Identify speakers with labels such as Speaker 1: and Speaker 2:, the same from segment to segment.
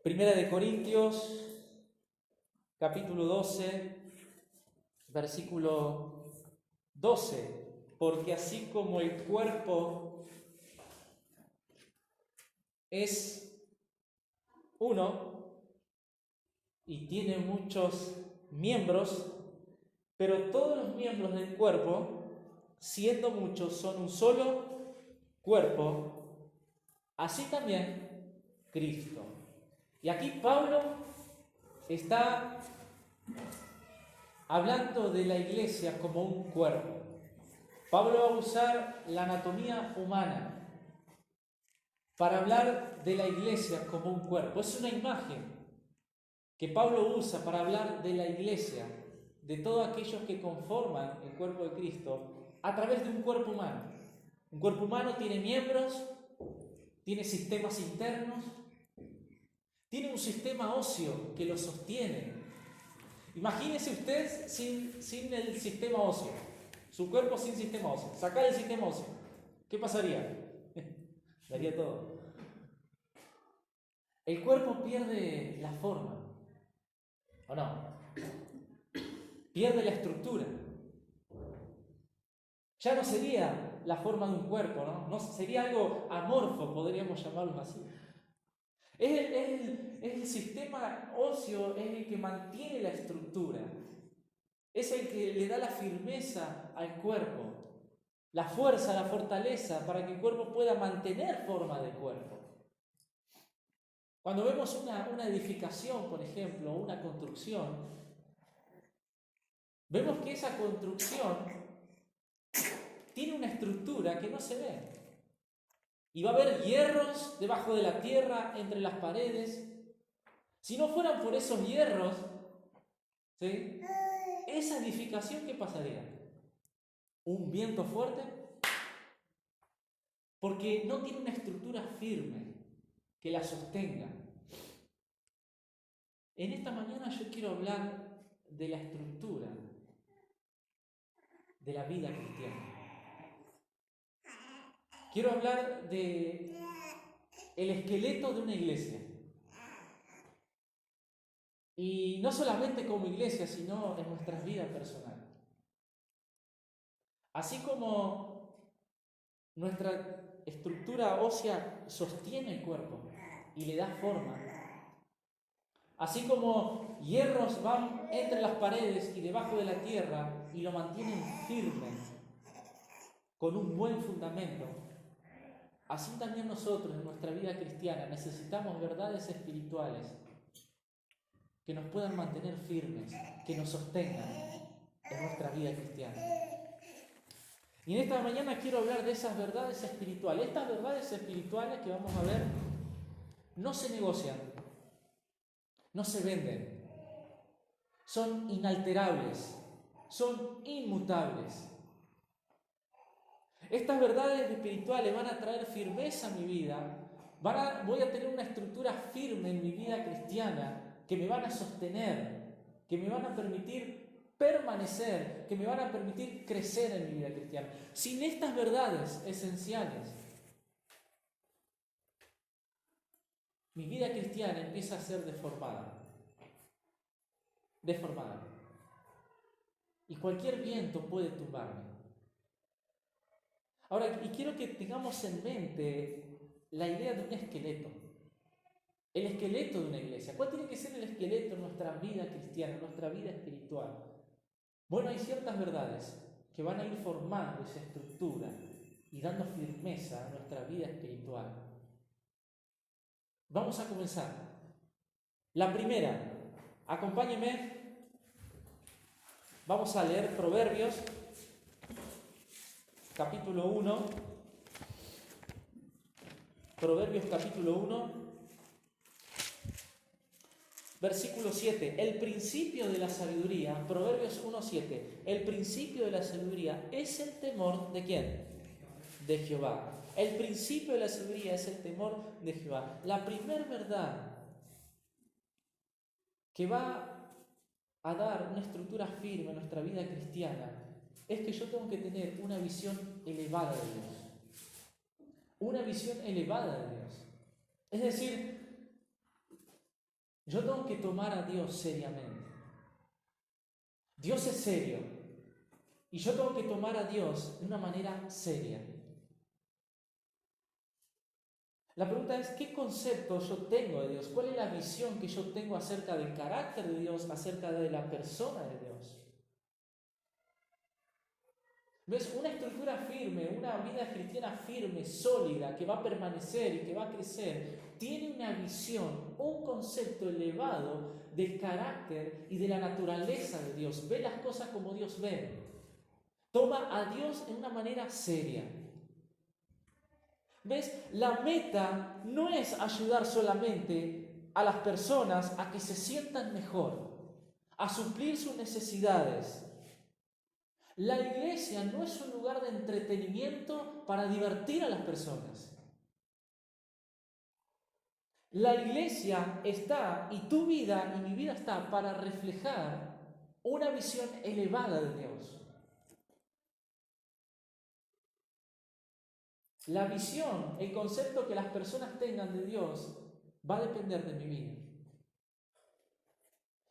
Speaker 1: Primera de Corintios, capítulo 12, versículo 12. Porque así como el cuerpo es uno y tiene muchos miembros, pero todos los miembros del cuerpo, siendo muchos, son un solo cuerpo, así también Cristo. Y aquí Pablo está hablando de la iglesia como un cuerpo. Pablo va a usar la anatomía humana para hablar de la iglesia como un cuerpo. Es una imagen que Pablo usa para hablar de la iglesia, de todos aquellos que conforman el cuerpo de Cristo, a través de un cuerpo humano. Un cuerpo humano tiene miembros, tiene sistemas internos, tiene un sistema óseo que lo sostiene. Imagínese usted sin el sistema óseo, su cuerpo sin sistema óseo. Sacar el sistema óseo, ¿qué pasaría? Daría todo. El cuerpo pierde la forma, ¿o no? Pierde la estructura. Ya no sería la forma de un cuerpo, ¿no? No sería algo amorfo, podríamos llamarlo así. Es el sistema óseo, es el que mantiene la estructura. Es el que le da la firmeza al cuerpo, la fuerza, la fortaleza para que el cuerpo pueda mantener forma de cuerpo. Cuando vemos una edificación, por ejemplo, una construcción, vemos que esa construcción tiene una estructura que no se ve. Y va a haber hierros debajo de la tierra, entre las paredes. Si no fueran por esos hierros, ¿sí?, esa edificación, ¿qué pasaría? Un viento fuerte, porque no tiene una estructura firme que la sostenga. En esta mañana yo quiero hablar de la estructura de la vida cristiana. Quiero hablar de el esqueleto de una iglesia. Y no solamente como iglesia, sino en nuestras vidas personales. Así como nuestra estructura ósea sostiene el cuerpo y le da forma, así como hierros van entre las paredes y debajo de la tierra y lo mantienen firme, con un buen fundamento, así también nosotros en nuestra vida cristiana necesitamos verdades espirituales que nos puedan mantener firmes, que nos sostengan en nuestra vida cristiana. Y en esta mañana quiero hablar de esas verdades espirituales. Estas verdades espirituales que vamos a ver no se negocian, no se venden, son inalterables, son inmutables. Estas verdades espirituales van a traer firmeza a mi vida, voy a tener una estructura firme en mi vida cristiana que me van a sostener, que me van a permitir permanecer, que me van a permitir crecer en mi vida cristiana. Sin estas verdades esenciales, mi vida cristiana empieza a ser deformada. Y cualquier viento puede tumbarme. Ahora, y quiero que tengamos en mente la idea de un esqueleto. El esqueleto de una iglesia. ¿Cuál tiene que ser el esqueleto en nuestra vida cristiana, en nuestra vida espiritual? Bueno, hay ciertas verdades que van a ir formando esa estructura y dando firmeza a nuestra vida espiritual. Vamos a comenzar. La primera, acompáñenme. Vamos a leer Proverbios, capítulo 1. Proverbios, capítulo 1, versículo 7. El principio de la sabiduría, Proverbios 1:7. El principio de la sabiduría es el temor ¿de quién? De Jehová. El principio de la sabiduría es el temor de Jehová. La primera verdad que va a dar una estructura firme en nuestra vida cristiana es que yo tengo que tener una visión elevada de Dios. Una visión elevada de Dios. Es decir, Yo tengo que tomar a Dios seriamente. Dios es serio. Y yo tengo que tomar a Dios de una manera seria. La pregunta es, ¿qué concepto yo tengo de Dios? ¿Cuál es la visión que yo tengo acerca del carácter de Dios, acerca de la persona de Dios? ¿Ves? Una estructura firme, una vida cristiana firme, sólida, que va a permanecer y que va a crecer, tiene una visión, un concepto elevado del carácter y de la naturaleza de Dios. Ve las cosas como Dios ve. Toma a Dios en una manera seria. ¿Ves? La meta no es ayudar solamente a las personas a que se sientan mejor, a suplir sus necesidades. La iglesia no es un lugar de entretenimiento para divertir a las personas. La iglesia está, y tu vida y mi vida está, para reflejar una visión elevada de Dios. La visión, el concepto que las personas tengan de Dios va a depender de mi vida.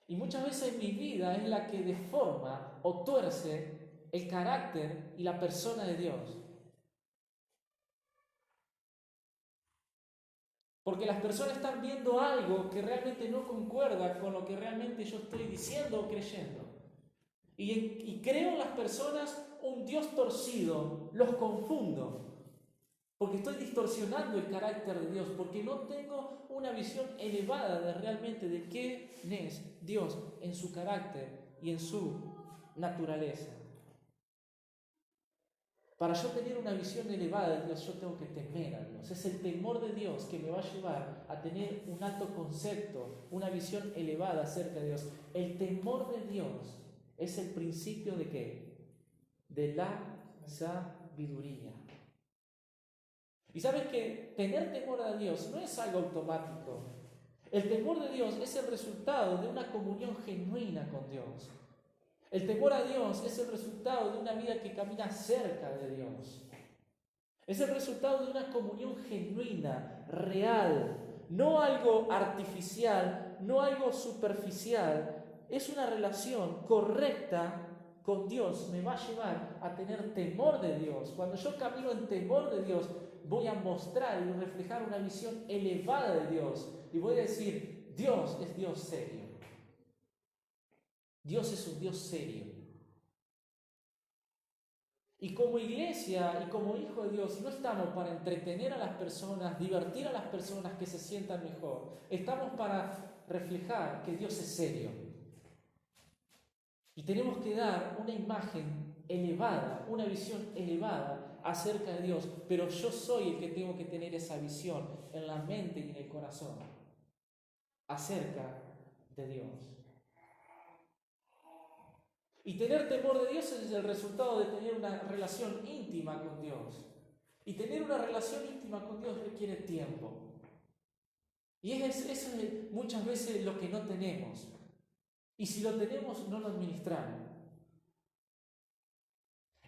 Speaker 1: Y muchas veces mi vida es la que deforma o tuerce el carácter y la persona de Dios. Porque las personas están viendo algo que realmente no concuerda con lo que realmente yo estoy diciendo o creyendo. Y creo en las personas un Dios torcido, los confundo. Porque estoy distorsionando el carácter de Dios, porque no tengo una visión elevada de realmente de quién es Dios en su carácter y en su naturaleza. Para yo tener una visión elevada de Dios, yo tengo que temer a Dios. Es el temor de Dios que me va a llevar a tener un alto concepto, una visión elevada acerca de Dios. El temor de Dios es el principio de ¿qué? De la sabiduría. Y sabes que tener temor a Dios no es algo automático. El temor de Dios es el resultado de una comunión genuina con Dios. El temor a Dios es el resultado de una vida que camina cerca de Dios. Es el resultado de una comunión genuina, real, no algo artificial, no algo superficial. Es una relación correcta con Dios. Me va a llevar a tener temor de Dios. Cuando yo camino en temor de Dios, voy a mostrar y reflejar una visión elevada de Dios. Y voy a decir, Dios es Dios serio. Dios es un Dios serio. Y como iglesia y como hijo de Dios, no estamos para entretener a las personas, divertir a las personas que se sientan mejor. Estamos para reflejar que Dios es serio. Y tenemos que dar una imagen elevada, una visión elevada acerca de Dios. Pero yo soy el que tengo que tener esa visión en la mente y en el corazón acerca de Dios. Y tener temor de Dios es el resultado de tener una relación íntima con Dios. Y tener una relación íntima con Dios requiere tiempo. Y eso es muchas veces lo que no tenemos. Y si lo tenemos, no lo administramos.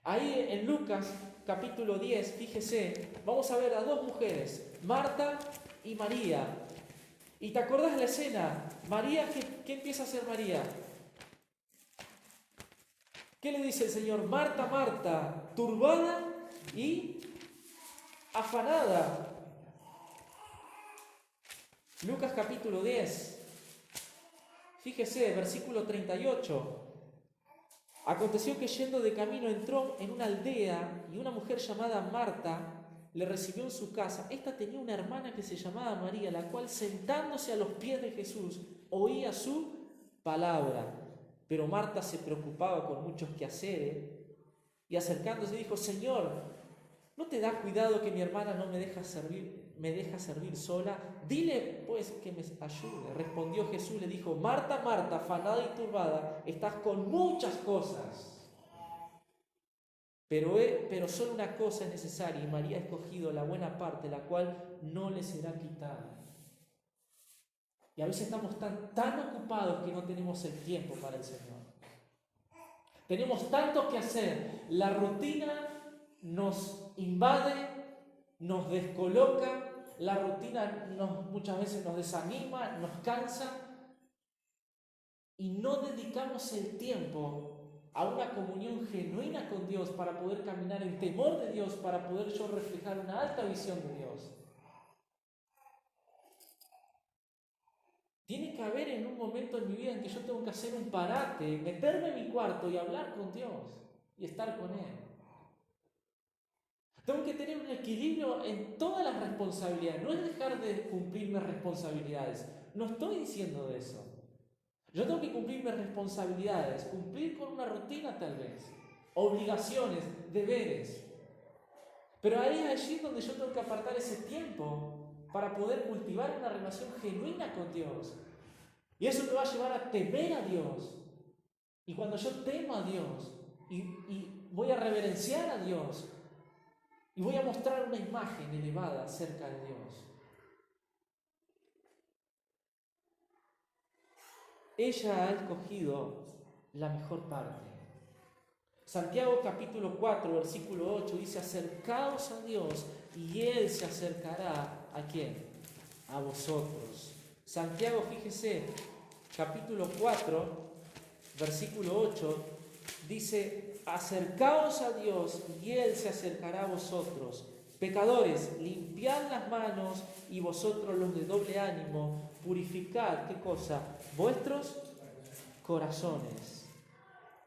Speaker 1: Ahí en Lucas capítulo 10, fíjese, vamos a ver a dos mujeres, Marta y María. ¿Y te acordás de la escena? María, ¿qué empieza a hacer María? ¿Qué le dice el Señor? Marta, Marta, turbada y afanada. Lucas capítulo 10. Fíjese, versículo 38. Aconteció que yendo de camino entró en una aldea y una mujer llamada Marta le recibió en su casa. Esta tenía una hermana que se llamaba María, la cual sentándose a los pies de Jesús oía su palabra. Pero Marta se preocupaba con muchos quehaceres y acercándose dijo, Señor, ¿no te da cuidado que mi hermana no me deja servir sola? Dile pues que me ayude. Respondió Jesús, le dijo, Marta, Marta, afanada y turbada, estás con muchas cosas. Pero solo una cosa es necesaria y María ha escogido la buena parte, la cual no le será quitada. Y a veces estamos tan ocupados que no tenemos el tiempo para el Señor. Tenemos tanto que hacer. La rutina nos invade, nos descoloca. La rutina muchas veces nos desanima, nos cansa. y no dedicamos el tiempo a una comunión genuina con Dios para poder caminar en temor de Dios, para poder yo reflejar una alta visión de Dios. Tiene que haber en un momento en mi vida en que yo tengo que hacer un parate, meterme en mi cuarto y hablar con Dios y estar con Él. Tengo que tener un equilibrio en todas las responsabilidades. No es dejar de cumplir mis responsabilidades. No estoy diciendo de eso. Yo tengo que cumplir mis responsabilidades, cumplir con una rutina tal vez, obligaciones, deberes. Pero ahí es allí donde yo tengo que apartar ese tiempo para poder cultivar una relación genuina con Dios. Y eso me va a llevar a temer a Dios. Y cuando yo temo a Dios y voy a reverenciar a Dios y voy a mostrar una imagen elevada acerca de Dios. Ella ha escogido la mejor parte. Santiago capítulo 4, versículo 8 dice: acercaos a Dios y Él se acercará ¿a quién? A vosotros. Santiago, fíjese, capítulo 4, versículo 8 dice: acercaos a Dios y Él se acercará a vosotros. Pecadores, limpiad las manos, y vosotros los de doble ánimo, purificad, ¿qué cosa? Vuestros corazones.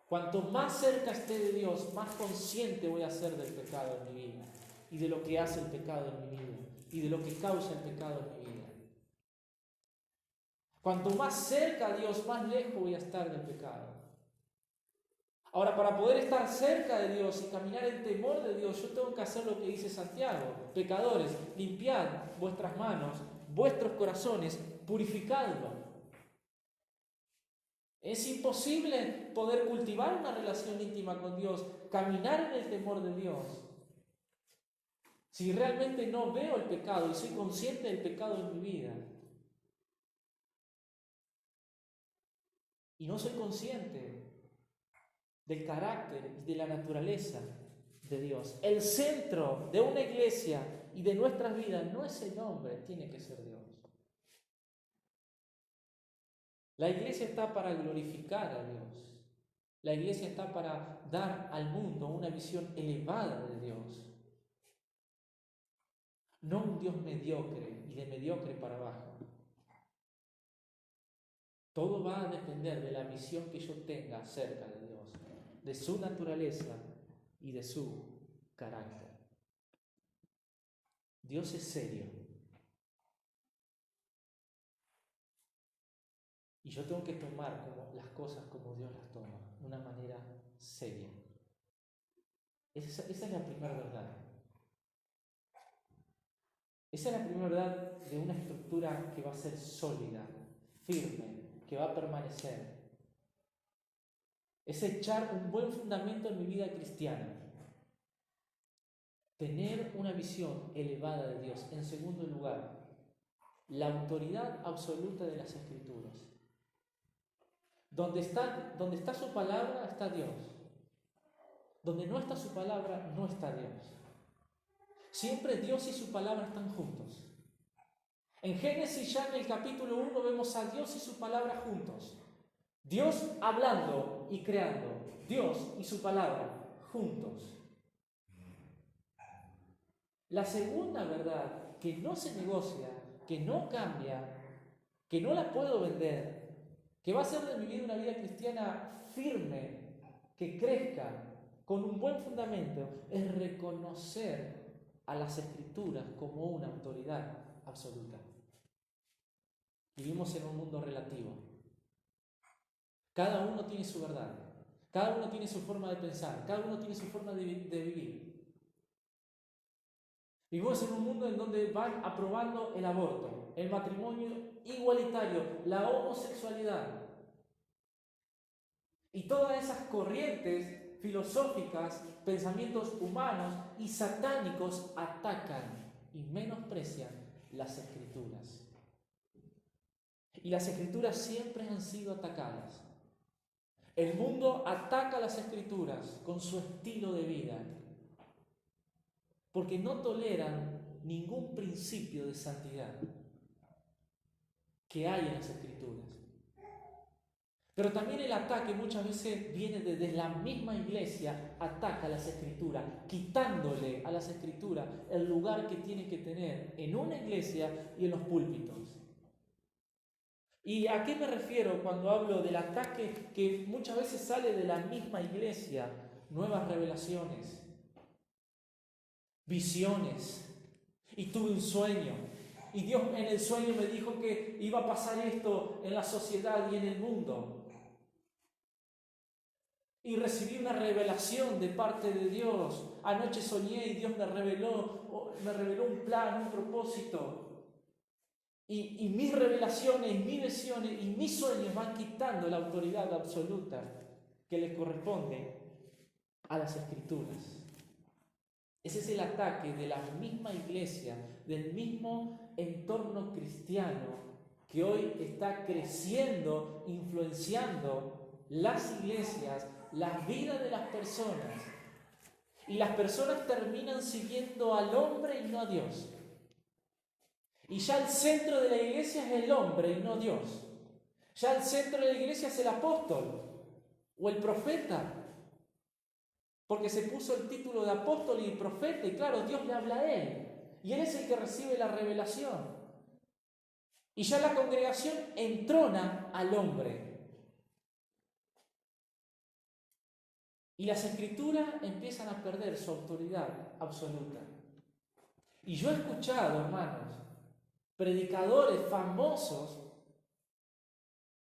Speaker 1: Cuanto más cerca esté de Dios, más consciente voy a ser del pecado en mi vida, y de lo que hace el pecado en mi vida, y de lo que causa el pecado en mi vida. Cuanto más cerca a Dios, más lejos voy a estar del pecado. Ahora, para poder estar cerca de Dios y caminar en temor de Dios, yo tengo que hacer lo que dice Santiago: pecadores, limpiad vuestras manos, vuestros corazones, purificadlo. Es imposible poder cultivar una relación íntima con Dios, caminar en el temor de Dios, si realmente no veo el pecado y soy consciente del pecado en mi vida. Y no soy consciente del carácter y de la naturaleza de Dios. El centro de una iglesia y de nuestras vidas no es el hombre, tiene que ser Dios. La iglesia está para glorificar a Dios. La iglesia está para dar al mundo una visión elevada de Dios. No un Dios mediocre y de mediocre para abajo. Todo va a depender de la visión que yo tenga acerca de Dios, de su naturaleza y de su carácter. Dios es serio. Y yo tengo que tomar las cosas como Dios las toma, de una manera seria. Esa es la primera verdad. Esa es la primera verdad de una estructura que va a ser sólida, firme, que va a permanecer. Es echar un buen fundamento en mi vida cristiana. Tener una visión elevada de Dios. En segundo lugar, la autoridad absoluta de las Escrituras. Donde está su palabra, está Dios. Donde no está su palabra, no está Dios. Siempre Dios y su palabra están juntos. En Génesis, ya en el capítulo 1, vemos a Dios y su palabra juntos. Dios hablando y creando. Dios y su palabra juntos. La segunda verdad, que no se negocia, que no cambia, que no la puedo vender, que va a hacer de mi vida una vida cristiana firme, que crezca, con un buen fundamento, es reconocer a las Escrituras como una autoridad absoluta. Vivimos en un mundo relativo. Cada uno tiene su verdad, cada uno tiene su forma de pensar, cada uno tiene su forma de vivir. Vivimos en un mundo en donde van aprobando el aborto, el matrimonio igualitario, la homosexualidad. Y todas esas corrientes filosóficas, pensamientos humanos y satánicos atacan y menosprecian las Escrituras. Y las Escrituras siempre han sido atacadas. El mundo ataca las Escrituras con su estilo de vida, porque no toleran ningún principio de santidad que hay en las Escrituras. Pero también el ataque muchas veces viene desde la misma iglesia, ataca a las Escrituras, quitándole a las Escrituras el lugar que tienen que tener en una iglesia y en los púlpitos. ¿Y a qué me refiero cuando hablo del ataque que muchas veces sale de la misma iglesia? Nuevas revelaciones, visiones. Y tuve un sueño. Y Dios en el sueño me dijo que iba a pasar esto en la sociedad y en el mundo. Y recibí una revelación de parte de Dios. Anoche soñé y Dios me reveló un plan, un propósito. Y mis revelaciones, mis visiones y mis sueños van quitando la autoridad absoluta que le corresponde a las Escrituras. Ese es el ataque de la misma iglesia, del mismo entorno cristiano que hoy está creciendo, influenciando las iglesias, la vida de las personas. Y las personas terminan siguiendo al hombre y no a Dios. Y ya el centro de la iglesia es el hombre y no Dios. Ya el centro de la iglesia es el apóstol o el profeta. Porque se puso el título de apóstol y profeta, y claro, Dios le habla a él. Y él es el que recibe la revelación. Y ya la congregación entrona al hombre. Y las Escrituras empiezan a perder su autoridad absoluta. Y yo he escuchado, hermanos, predicadores famosos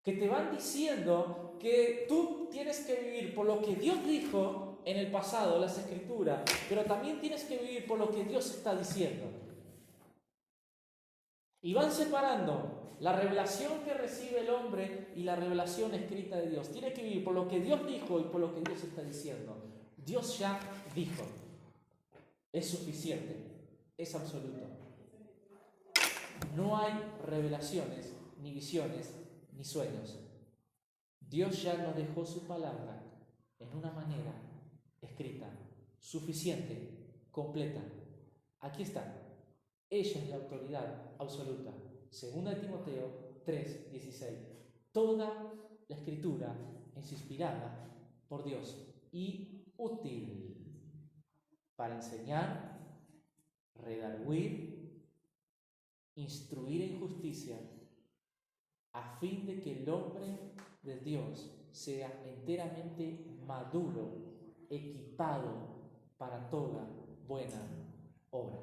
Speaker 1: que te van diciendo que tú tienes que vivir por lo que Dios dijo en el pasado, las Escrituras, pero también tienes que vivir por lo que Dios está diciendo. Y van separando la revelación que recibe el hombre y la revelación escrita de Dios. Tiene que vivir por lo que Dios dijo y por lo que Dios está diciendo. Dios ya dijo. Es suficiente, es absoluto. No hay revelaciones, ni visiones, ni sueños. Dios ya nos dejó su palabra en una manera escrita, suficiente, completa. Aquí está. Ella es la autoridad absoluta. Segunda de Timoteo 3:16. Toda la Escritura es inspirada por Dios y útil para enseñar, redarguir, instruir en justicia, a fin de que el hombre de Dios sea enteramente maduro, equipado para toda buena obra.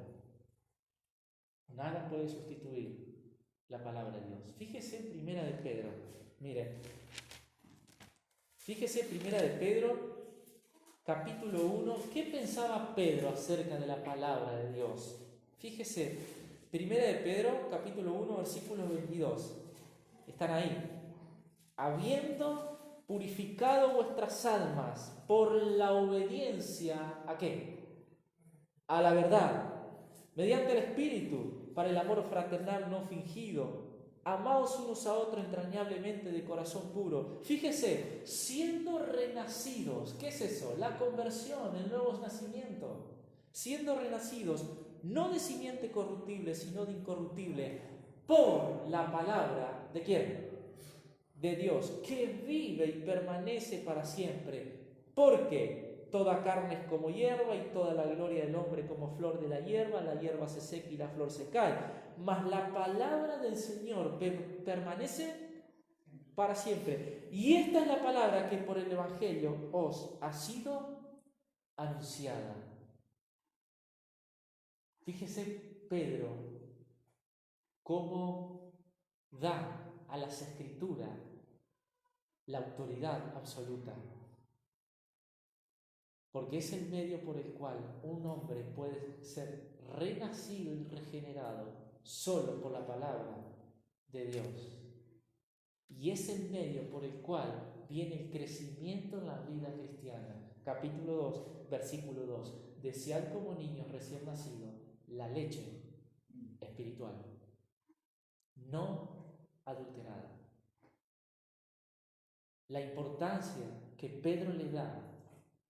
Speaker 1: Nada puede sustituir la palabra de Dios. Fíjese en Primera de Pedro. Mire, fíjese Primera de Pedro, capítulo 1. ¿Qué pensaba Pedro acerca de la palabra de Dios? Fíjese, Primera de Pedro, capítulo 1, versículo 22. Están ahí. Habiendo purificado vuestras almas por la obediencia, ¿a qué? A la verdad, mediante el Espíritu, para el amor fraternal no fingido. Amaos unos a otros entrañablemente de corazón puro. Fíjese, siendo renacidos, ¿qué es eso? La conversión, el nuevo nacimiento. Siendo renacidos, no de simiente corruptible, sino de incorruptible, por la palabra, ¿de quién? De Dios, que vive y permanece para siempre. Porque toda carne es como hierba y toda la gloria del hombre como flor de la hierba se seca y la flor se cae. Mas la palabra del Señor permanece para siempre. Y esta es la palabra que por el Evangelio os ha sido anunciada. Fíjese Pedro cómo da a las Escrituras la autoridad absoluta. Porque es el medio por el cual un hombre puede ser renacido y regenerado solo por la palabra de Dios. Y es el medio por el cual viene el crecimiento en la vida cristiana. Capítulo 2, versículo 2. Desead como niños recién nacidos la leche espiritual, no adulterada. La importancia que Pedro le da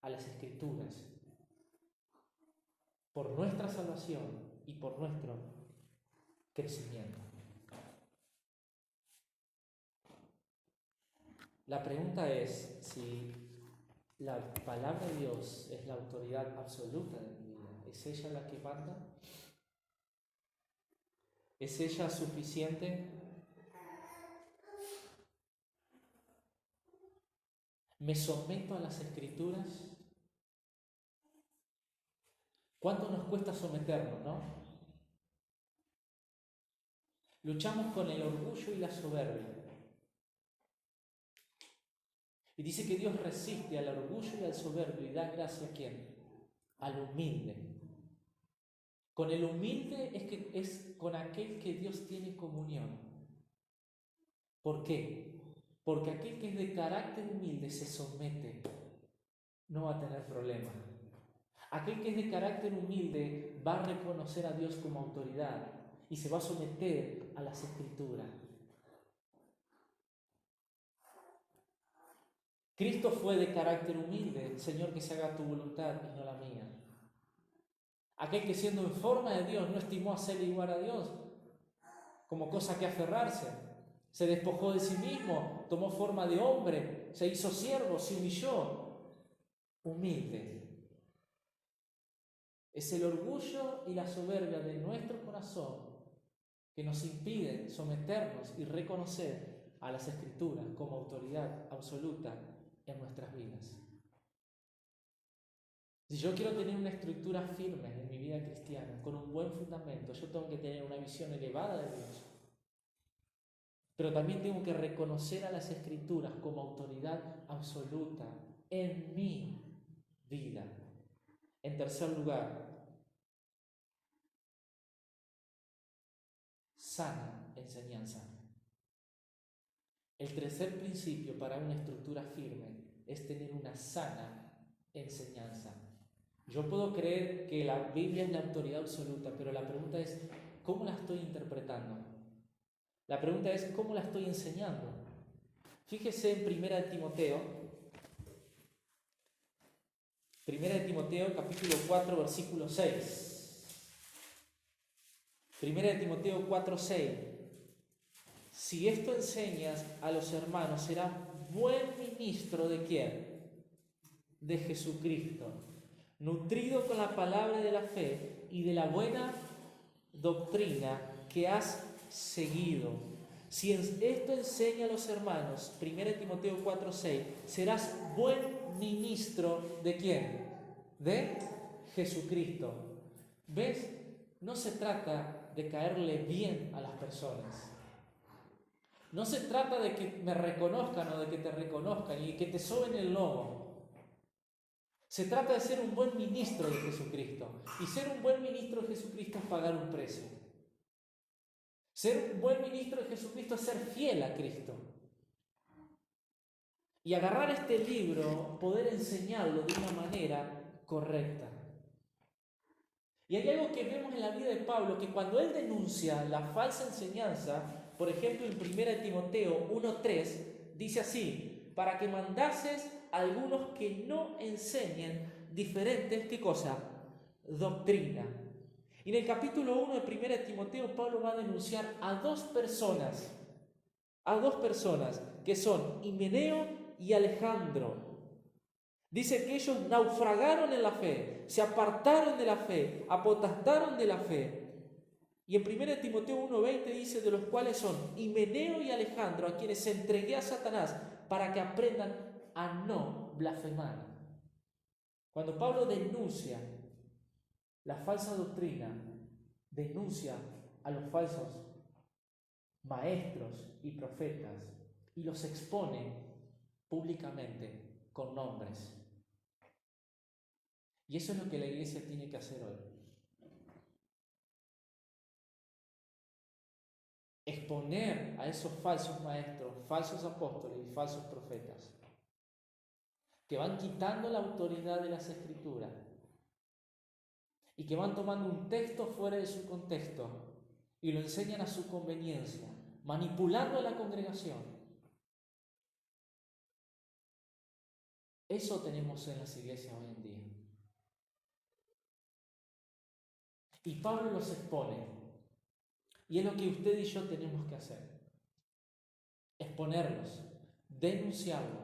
Speaker 1: a las Escrituras por nuestra salvación y por nuestro crecimiento. La pregunta es si la palabra de Dios es la autoridad absoluta de mi vida. ¿Es ella la que manda? ¿Es ella suficiente? ¿Me someto a las Escrituras? ¿Cuánto nos cuesta someternos, no? Luchamos con el orgullo y la soberbia. Y dice que Dios resiste al orgullo y al soberbio y da gracia ¿a quién? Al humilde. Con el humilde es con aquel que Dios tiene comunión. ¿Por qué? Porque aquel que es de carácter humilde se somete, no va a tener problema. Aquel que es de carácter humilde va a reconocer a Dios como autoridad y se va a someter a las Escrituras. Cristo fue de carácter humilde, Señor, que se haga tu voluntad y no la mía. Aquel que siendo en forma de Dios no estimó a ser igual a Dios como cosa que aferrarse. Se despojó de sí mismo, tomó forma de hombre, se hizo siervo, se humilló. Humilde. Es el orgullo y la soberbia de nuestro corazón que nos impiden someternos y reconocer a las Escrituras como autoridad absoluta en nuestras vidas. Si yo quiero tener una estructura firme en mi vida cristiana, con un buen fundamento, yo tengo que tener una visión elevada de Dios. Pero también tengo que reconocer a las Escrituras como autoridad absoluta en mi vida. En tercer lugar, sana enseñanza. El tercer principio para una estructura firme es tener una sana enseñanza. Yo puedo creer que la Biblia es la autoridad absoluta, pero la pregunta es, ¿cómo la estoy interpretando? La pregunta es, ¿cómo la estoy enseñando? Fíjese en 1 de Timoteo capítulo 4, versículo 6. 1 de Timoteo 4, 6. Si esto enseñas a los hermanos, serás buen ministro ¿de quién? De Jesucristo, nutrido con la palabra de la fe y de la buena doctrina que has seguido. Si esto enseña a los hermanos, 1 Timoteo 4:6, serás buen ministro ¿de quién? De Jesucristo. ¿Ves? No se trata de caerle bien a las personas. No se trata de que me reconozcan o de que te reconozcan y que te soben el lomo. Se trata de ser un buen ministro de Jesucristo. Y ser un buen ministro de Jesucristo es pagar un precio. Ser un buen ministro de Jesucristo es ser fiel a Cristo. Y agarrar este libro, poder enseñarlo de una manera correcta. Y hay algo que vemos en la vida de Pablo, que cuando él denuncia la falsa enseñanza, por ejemplo en 1 Timoteo 1:3, dice así, para que mandases a algunos que no enseñen diferentes, ¿qué cosa? Doctrina. Y en el capítulo 1 de 1 Timoteo, Pablo va a denunciar a dos personas, que son Himeneo y Alejandro. Dice que ellos naufragaron en la fe, se apartaron de la fe, apostastaron de la fe. Y en 1 Timoteo 1:20 dice de los cuales son Himeneo y Alejandro, a quienes entregué a Satanás para que aprendan a no blasfemar. Cuando Pablo denuncia la falsa doctrina, denuncia a los falsos maestros y profetas y los expone públicamente con nombres. Y eso es lo que la iglesia tiene que hacer hoy. Exponer a esos falsos maestros, falsos apóstoles y falsos profetas que van quitando la autoridad de las Escrituras y que van tomando un texto fuera de su contexto y lo enseñan a su conveniencia, manipulando a la congregación. Eso tenemos en las iglesias hoy en día. Y Pablo los expone. Y es lo que usted y yo tenemos que hacer. Exponerlos, denunciarlo,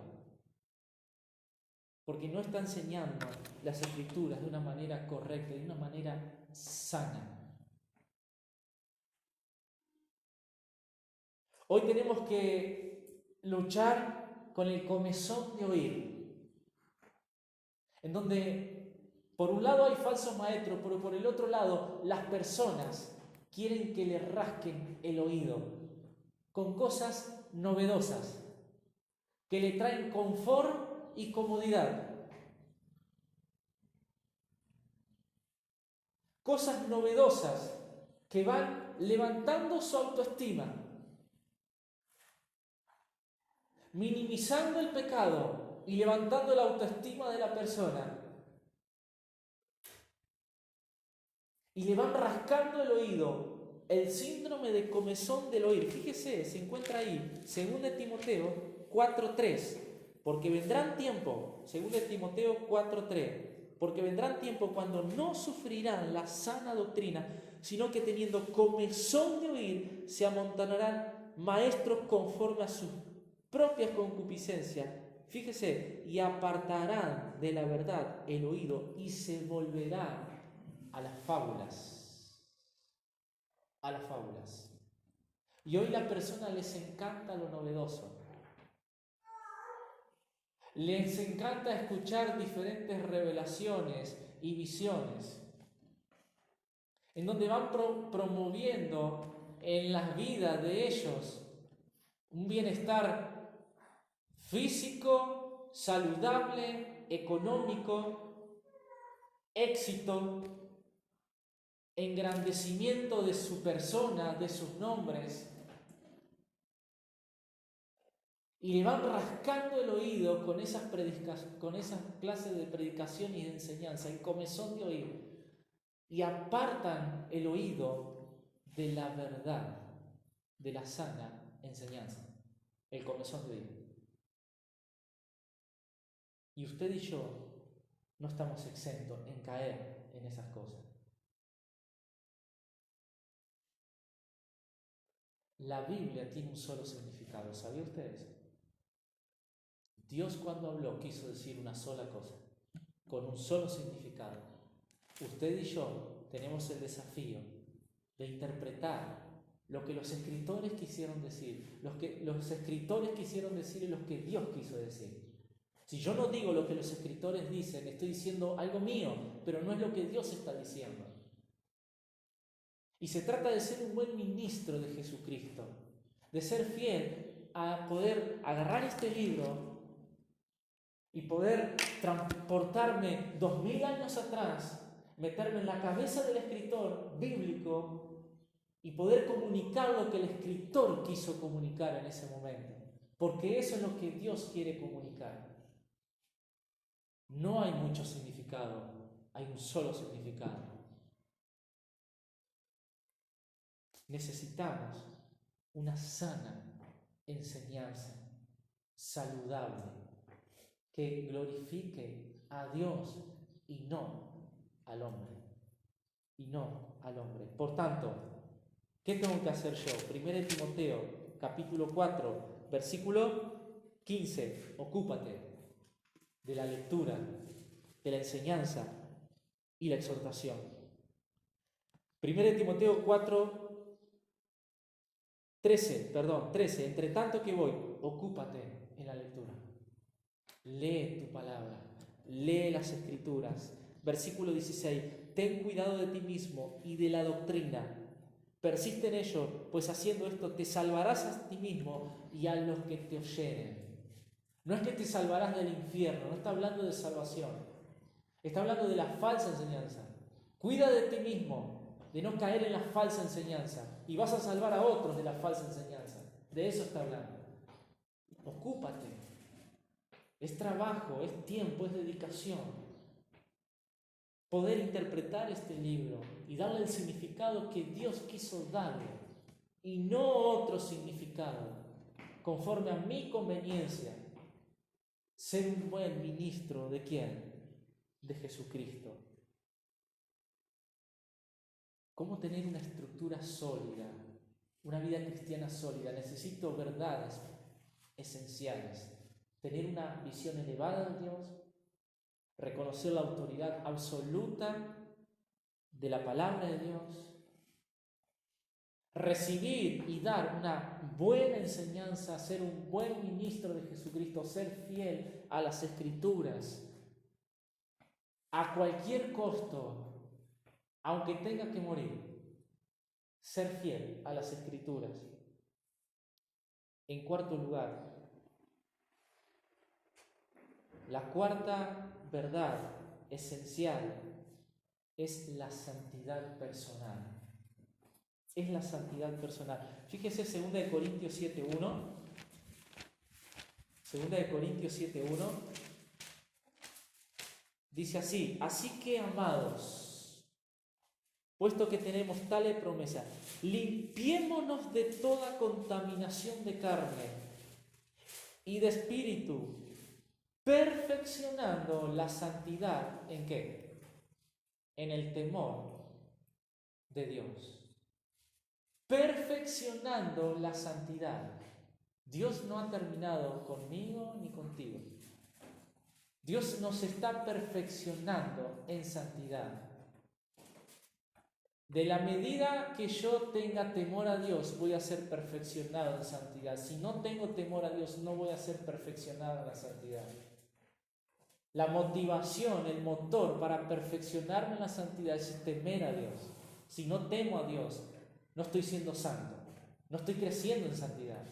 Speaker 1: porque no está enseñando las Escrituras de una manera correcta, de una manera sana. Hoy tenemos que luchar con el comezón de oír, en donde por un lado hay falsos maestros, pero por el otro lado las personas quieren que le rasquen el oído con cosas novedosas, que le traen confort y comodidad. Cosas novedosas que van levantando su autoestima, minimizando el pecado y levantando la autoestima de la persona. Y le van rascando el oído, el síndrome de comezón del oír. Fíjese, se encuentra ahí, 2 Timoteo 4:3, porque vendrán tiempo, 2 Timoteo 4:3, porque vendrán tiempo cuando no sufrirán la sana doctrina, sino que teniendo comezón de oír, se amontonarán maestros conforme a sus propias concupiscencias. Fíjese, y apartarán de la verdad el oído y se volverán a las fábulas. A las fábulas. Y hoy a las personas les encanta lo novedoso. Les encanta escuchar diferentes revelaciones y visiones, en donde van promoviendo en las vidas de ellos un bienestar físico, saludable, económico, éxito, engrandecimiento de su persona, de sus nombres, y le van rascando el oído con esas clases de predicación y de enseñanza, el comezón de oír, y apartan el oído de la verdad, de la sana enseñanza, el comezón de oír. Y usted y yo no estamos exentos en caer en esas cosas. La Biblia tiene un solo significado, ¿sabía usted eso? Dios cuando habló quiso decir una sola cosa, con un solo significado. Usted y yo tenemos el desafío de interpretar lo que los escritores quisieron decir, los escritores quisieron decir y lo que Dios quiso decir. Si yo no digo lo que los escritores dicen, estoy diciendo algo mío, pero no es lo que Dios está diciendo. Y se trata de ser un buen ministro de Jesucristo, de ser fiel a poder agarrar este libro y poder transportarme 2000 años atrás, meterme en la cabeza del escritor bíblico y poder comunicar lo que el escritor quiso comunicar en ese momento. Porque eso es lo que Dios quiere comunicar. No hay mucho significado, hay un solo significado. Necesitamos una sana enseñanza, saludable, que glorifique a Dios y no al hombre. Y no al hombre. Por tanto, ¿qué tengo que hacer yo? 1 Timoteo, capítulo 4, versículo 15. Ocúpate de la lectura, de la enseñanza y la exhortación. 1 Timoteo 13. Entre tanto que voy, ocúpate en la lectura. Lee tu palabra, lee las Escrituras. Versículo 16. Ten cuidado de ti mismo y de la doctrina. Persiste en ello, pues haciendo esto te salvarás a ti mismo y a los que te oyeren. No es que te salvarás del infierno, no está hablando de salvación. Está hablando de la falsa enseñanza. Cuida de ti mismo, de no caer en la falsa enseñanza. Y vas a salvar a otros de la falsa enseñanza. De eso está hablando. Ocúpate. Es trabajo, es tiempo, es dedicación. Poder interpretar este libro y darle el significado que Dios quiso darle. Y no otro significado, conforme a mi conveniencia. Ser un buen ministro ¿de quién? De Jesucristo. ¿Cómo tener una estructura sólida? Una vida cristiana sólida. Necesito verdades esenciales. Tener una visión elevada de Dios, reconocer la autoridad absoluta de la palabra de Dios, recibir y dar una buena enseñanza, ser un buen ministro de Jesucristo, ser fiel a las Escrituras, a cualquier costo, aunque tenga que morir, ser fiel a las Escrituras. En cuarto lugar, la cuarta verdad esencial es la santidad personal. Es la santidad personal. Fíjese 2 Corintios 7:1. 2 Corintios 7:1 dice así: así que, amados, puesto que tenemos tales promesas, limpiémonos de toda contaminación de carne y de espíritu, perfeccionando la santidad, ¿en qué? En el temor de Dios. Perfeccionando la santidad. Dios no ha terminado conmigo ni contigo. Dios nos está perfeccionando en santidad. De la medida que yo tenga temor a Dios, voy a ser perfeccionado en santidad. Si no tengo temor a Dios, no voy a ser perfeccionado en la santidad. La motivación, el motor para perfeccionarme en la santidad es temer a Dios. Si no temo a Dios, no estoy siendo santo, no estoy creciendo en santidad.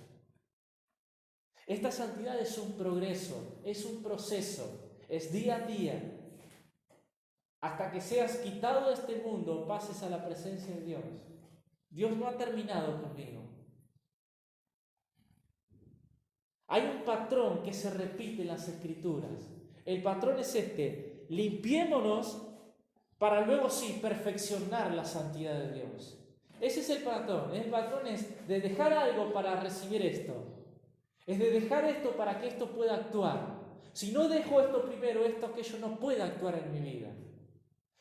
Speaker 1: Esta santidad es un progreso, es un proceso, es día a día. Hasta que seas quitado de este mundo, pases a la presencia de Dios. Dios no ha terminado conmigo. Hay un patrón que se repite en las Escrituras. El patrón es este: limpiémonos para luego sí perfeccionar la santidad de Dios. Ese es el patrón. El patrón es de dejar algo para recibir esto. Es de dejar esto para que esto pueda actuar. Si no dejo esto primero, esto aquello no puede actuar en mi vida.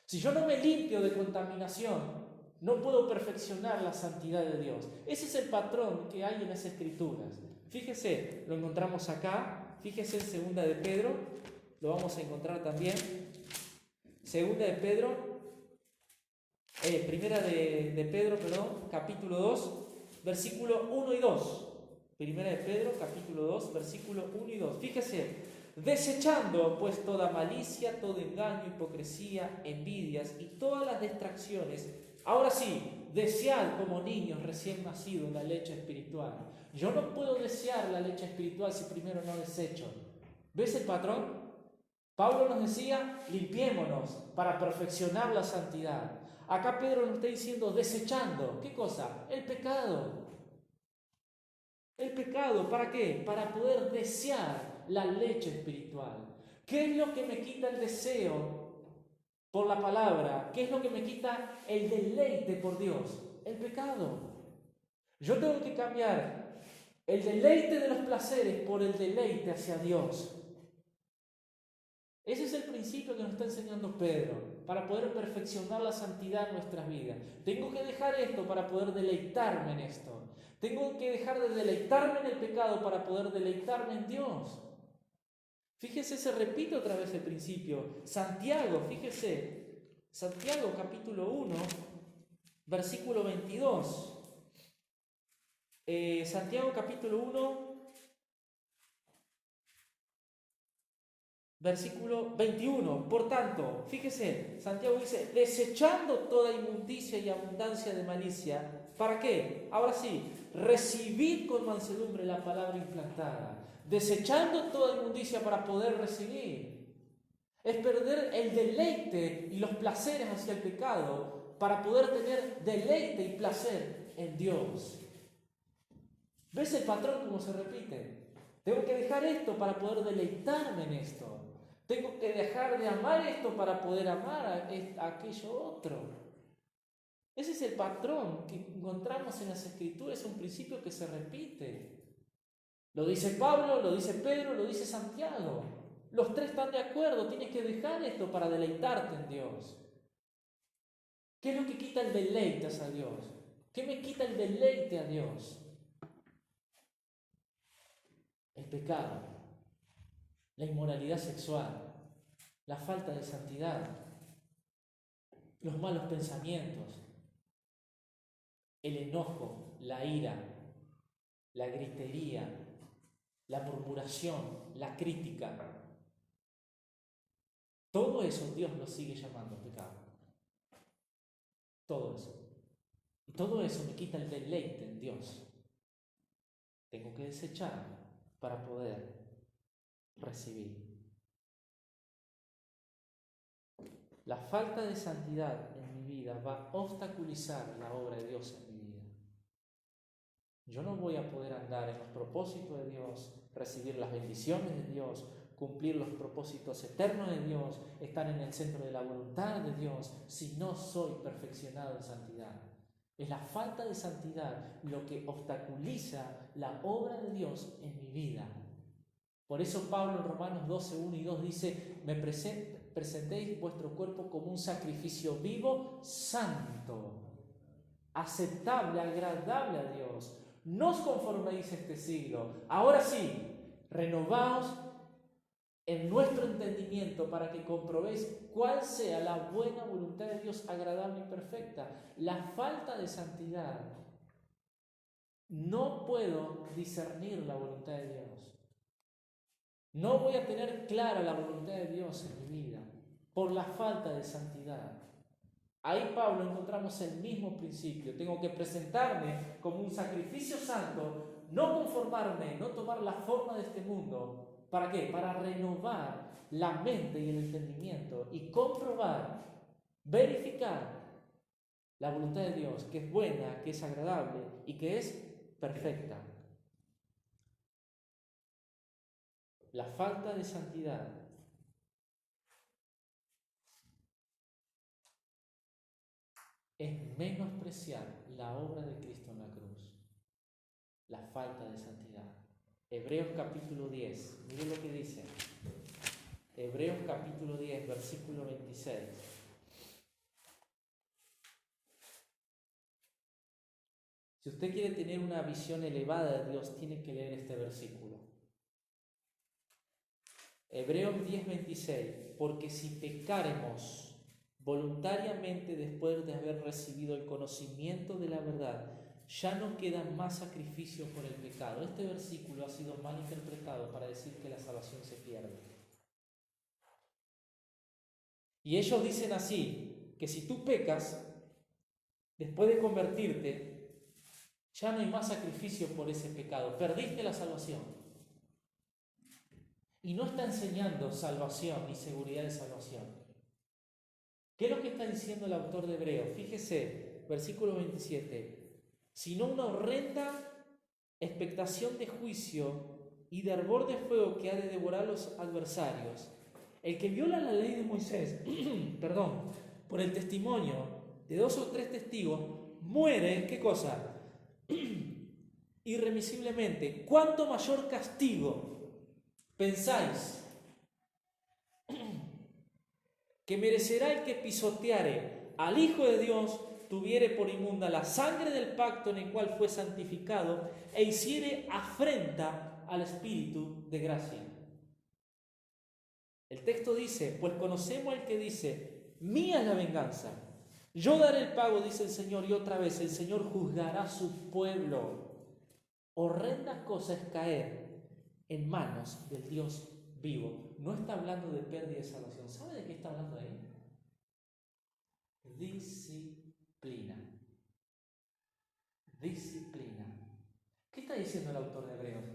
Speaker 1: Si yo no me limpio de contaminación, no puedo perfeccionar la santidad de Dios. Ese es el patrón que hay en las Escrituras. Fíjese, lo encontramos acá. Fíjese en 2 de Pedro, lo vamos a encontrar también. 2 de Pedro, capítulo 2, versículo 1 y 2. Primera de Pedro, capítulo 2, versículo 1 y 2. Fíjese: desechando pues toda malicia, todo engaño, hipocresía, envidias y todas las distracciones. Ahora sí, desead como niños recién nacidos la leche espiritual. Yo no puedo desear la leche espiritual si primero no desecho. ¿Ves el patrón? Pablo nos decía: limpiémonos para perfeccionar la santidad. Acá Pedro nos está diciendo: desechando. ¿Qué cosa? El pecado. El pecado, ¿para qué? Para poder desear la leche espiritual. ¿Qué es lo que me quita el deseo por la palabra? ¿Qué es lo que me quita el deleite por Dios? El pecado. Yo tengo que cambiar el deleite de los placeres por el deleite hacia Dios. Ese es el principio que nos está enseñando Pedro, para poder perfeccionar la santidad en nuestras vidas. Tengo que dejar esto para poder deleitarme en esto. Tengo que dejar de deleitarme en el pecado para poder deleitarme en Dios. Fíjese, se repite otra vez el principio. Santiago, fíjese, Santiago capítulo 1, versículo 22. Santiago capítulo 1, versículo 21. Por tanto, fíjese, Santiago dice: desechando toda inmundicia y abundancia de malicia. ¿Para qué? Ahora sí, recibid con mansedumbre la palabra implantada. Desechando toda inmundicia para poder recibir. Es perder el deleite y los placeres hacia el pecado para poder tener deleite y placer en Dios. ¿Ves el patrón como se repite? Tengo que dejar esto para poder deleitarme en esto. Tengo que dejar de amar esto para poder amar a aquello otro. Ese es el patrón que encontramos en las Escrituras, es un principio que se repite. Lo dice Pablo, lo dice Pedro, lo dice Santiago. Los tres están de acuerdo, tienes que dejar esto para deleitarte en Dios. ¿Qué es lo que quita el deleite a Dios? ¿Qué me quita el deleite a Dios? El pecado, la inmoralidad sexual, la falta de santidad, los malos pensamientos, el enojo, la ira, la gritería, la murmuración, la crítica. Todo eso Dios lo sigue llamando pecado. Todo eso. Y todo eso me quita el deleite en Dios. Tengo que desechar para poder recibir. La falta de santidad en mi vida va a obstaculizar la obra de Dios en mi vida. Yo no voy a poder andar en los propósitos de Dios, recibir las bendiciones de Dios, cumplir los propósitos eternos de Dios, estar en el centro de la voluntad de Dios, si no soy perfeccionado en santidad. Es la falta de santidad lo que obstaculiza la obra de Dios en mi vida. Por eso Pablo en Romanos 12, 1 y 2 dice: presentéis vuestro cuerpo como un sacrificio vivo, santo, aceptable, agradable a Dios. No os conforméis a este siglo. Ahora sí, renovaos en nuestro entendimiento para que comprobéis cuál sea la buena voluntad de Dios, agradable y perfecta. La falta de santidad, no puedo discernir la voluntad de Dios. No voy a tener clara la voluntad de Dios en mi vida por la falta de santidad. Ahí Pablo encontramos el mismo principio. Tengo que presentarme como un sacrificio santo, no conformarme, no tomar la forma de este mundo. ¿Para qué? Para renovar la mente y el entendimiento y comprobar, verificar la voluntad de Dios, que es buena, que es agradable y que es perfecta. La falta de santidad es menospreciar la obra de Cristo en la cruz. La falta de santidad. Hebreos capítulo 10, miren lo que dice. Hebreos capítulo 10, versículo 26. Si usted quiere tener una visión elevada de Dios, tiene que leer este versículo. Hebreos 10, 26. Porque si pecáremos voluntariamente después de haber recibido el conocimiento de la verdad, ya no queda más sacrificio por el pecado. Este versículo ha sido mal interpretado para decir que la salvación se pierde. Y ellos dicen así, que si tú pecas, después de convertirte, ya no hay más sacrificio por ese pecado. Perdiste la salvación. Y no está enseñando salvación ni seguridad de salvación. ¿Qué es lo que está diciendo el autor de Hebreos? Fíjese, versículo 27. Sino una horrenda expectación de juicio y de hervor de fuego que ha de devorar los adversarios. El que viola la ley de Moisés, por el testimonio de 2 o 3 testigos, muere, ¿qué cosa? Irremisiblemente. ¿Cuánto mayor castigo pensáis que merecerá el que pisoteare al Hijo de Dios, tuviere por inmunda la sangre del pacto en el cual fue santificado e hiciere afrenta al Espíritu de gracia? El texto dice: pues conocemos al que dice: mía es la venganza, yo daré el pago, dice el Señor. Y otra vez, el Señor juzgará a su pueblo. Horrenda cosa es caer en manos del Dios vivo. No está hablando de pérdida de salvación. ¿Sabe de qué está hablando ahí? Disciplina. Disciplina. ¿Qué está diciendo el autor de Hebreos?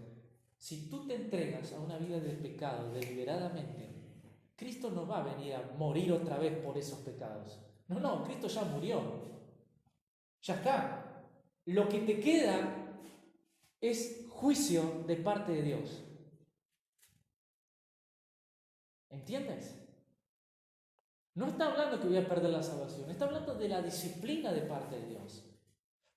Speaker 1: Si tú te entregas a una vida de pecado deliberadamente, Cristo no va a venir a morir otra vez por esos pecados. No, Cristo ya murió. Ya está. Lo que te queda es juicio de parte de Dios. ¿Entiendes? No está hablando que voy a perder la salvación, está hablando de la disciplina de parte de Dios.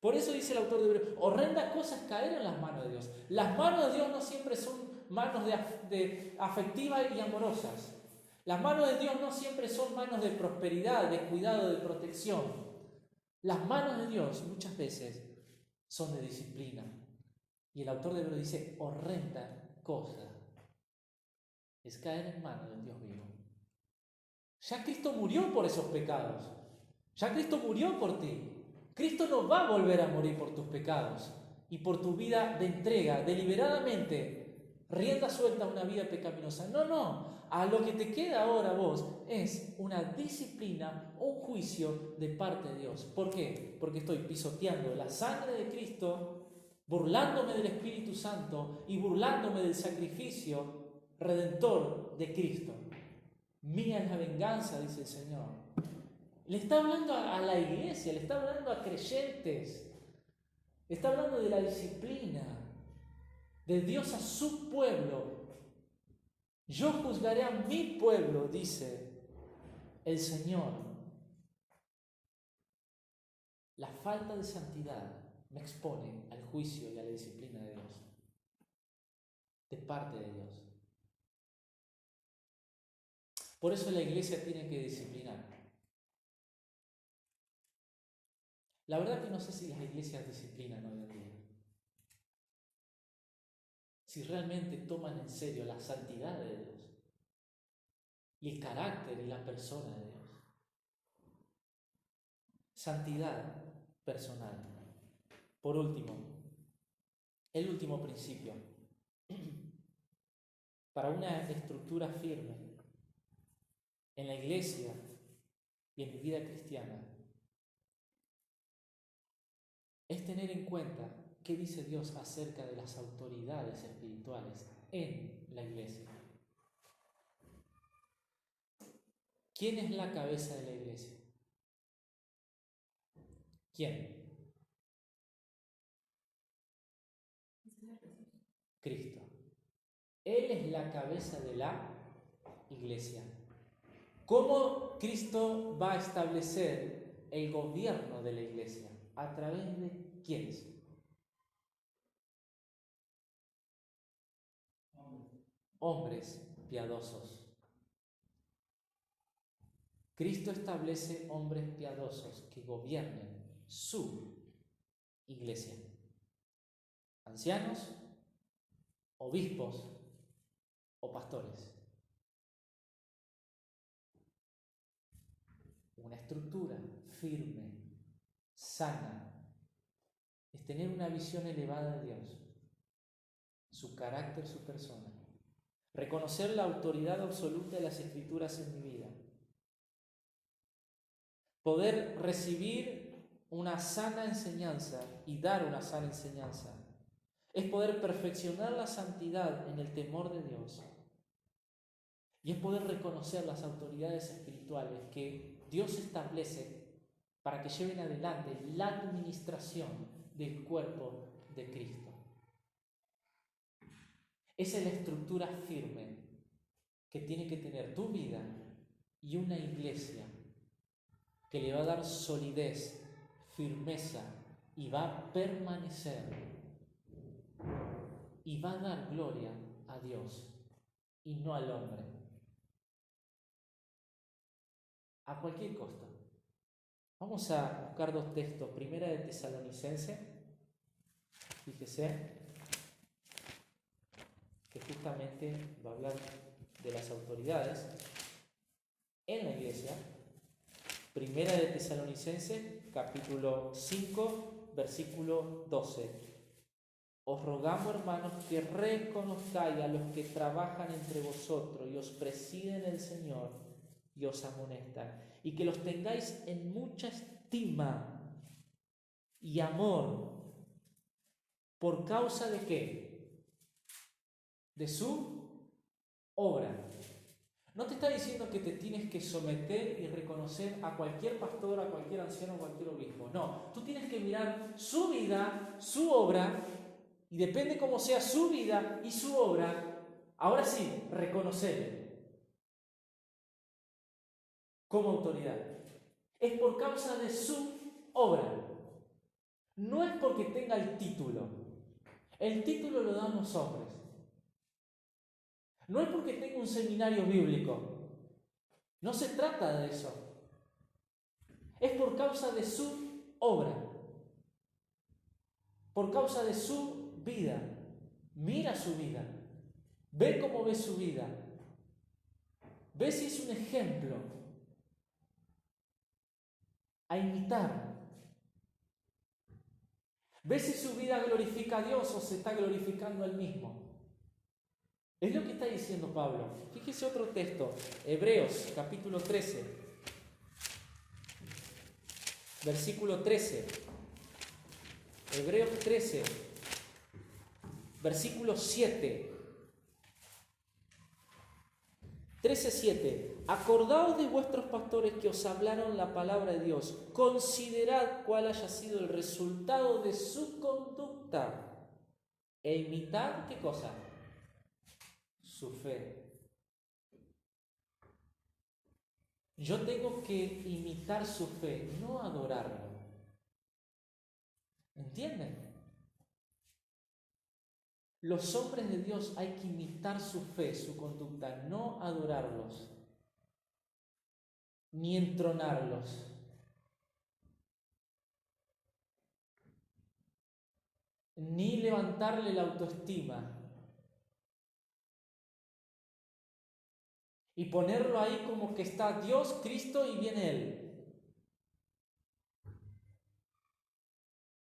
Speaker 1: Por eso dice el autor de Hebreos: horrenda cosa es caer en las manos de Dios. Las manos de Dios no siempre son manos de afectivas y amorosas. Las manos de Dios no siempre son manos de prosperidad, de cuidado, de protección. Las manos de Dios muchas veces son de disciplina. Y el autor de Hebreos dice: horrenda cosa es caer en manos del Dios vivo. Ya Cristo murió por esos pecados. Ya Cristo murió por ti. Cristo no va a volver a morir por tus pecados y por tu vida de entrega, deliberadamente, rienda suelta a una vida pecaminosa. No, no. A lo que te queda ahora a vos es una disciplina, un juicio de parte de Dios. ¿Por qué? Porque estoy pisoteando la sangre de Cristo, burlándome del Espíritu Santo y burlándome del sacrificio redentor de Cristo. Mía es la venganza, dice el Señor. Le está hablando a la iglesia, le está hablando a creyentes, le está hablando de la disciplina, de Dios a su pueblo. Yo juzgaré a mi pueblo, dice el Señor. La falta de santidad me expone al juicio y a la disciplina de Dios, de parte de Dios. Por eso la iglesia tiene que disciplinar. La verdad que no sé si las iglesias disciplinan hoy en día. Si realmente toman en serio la santidad de Dios y el carácter y la persona de Dios. Santidad personal. Por último, el último principio. Para una estructura firme en la iglesia y en mi vida cristiana, es tener en cuenta qué dice Dios acerca de las autoridades espirituales en la iglesia. ¿Quién es la cabeza de la iglesia? ¿Quién? Cristo. Él es la cabeza de la iglesia. ¿Cómo Cristo va a establecer el gobierno de la iglesia? ¿A través de quiénes? Hombres piadosos. Cristo establece hombres piadosos que gobiernen su iglesia. Ancianos, obispos o pastores. Una estructura firme, sana, es tener una visión elevada de Dios, su carácter, su persona. Reconocer la autoridad absoluta de las Escrituras en mi vida. Poder recibir una sana enseñanza y dar una sana enseñanza. Es poder perfeccionar la santidad en el temor de Dios. Y es poder reconocer las autoridades espirituales que Dios establece para que lleven adelante la administración del cuerpo de Cristo. Esa es la estructura firme que tiene que tener tu vida y una iglesia que le va a dar solidez, firmeza y va a permanecer y va a dar gloria a Dios y no al hombre. A cualquier costo. Vamos a buscar dos textos. Primera de Tesalonicenses. Fíjese que justamente va a hablar de las autoridades en la iglesia. Primera de Tesalonicenses, capítulo 5, versículo 12. Os rogamos, hermanos, que reconozcáis a los que trabajan entre vosotros y os presiden el Señor y os amonestan, y que los tengáis en mucha estima y amor. ¿Por causa de qué? De su obra. No te está diciendo que te tienes que someter y reconocer a cualquier pastor, a cualquier anciano, a cualquier obispo. No, tú tienes que mirar su vida, su obra, y depende cómo sea su vida y su obra, ahora sí, reconocerle como autoridad. Es por causa de su obra. No es porque tenga el título. El título lo dan los hombres. No es porque tenga un seminario bíblico. No se trata de eso. Es por causa de su obra. Por causa de su vida. Mira su vida. Ve cómo ve su vida. Ve si es un ejemplo a imitar. Ve si su vida glorifica a Dios o se está glorificando a él mismo. Es lo que está diciendo Pablo. Fíjese otro texto, Hebreos capítulo 13, versículo 13. Hebreos 13, versículo 7. 13:7. Acordaos de vuestros pastores que os hablaron la palabra de Dios. Considerad cuál haya sido el resultado de su conducta. E imitad, ¿qué cosa? Su fe. Yo tengo que imitar su fe, no adorarlo. ¿Entienden? Los hombres de Dios hay que imitar su fe, su conducta, no adorarlos, ni entronarlos. Ni levantarle la autoestima y ponerlo ahí como que está Dios, Cristo y viene Él.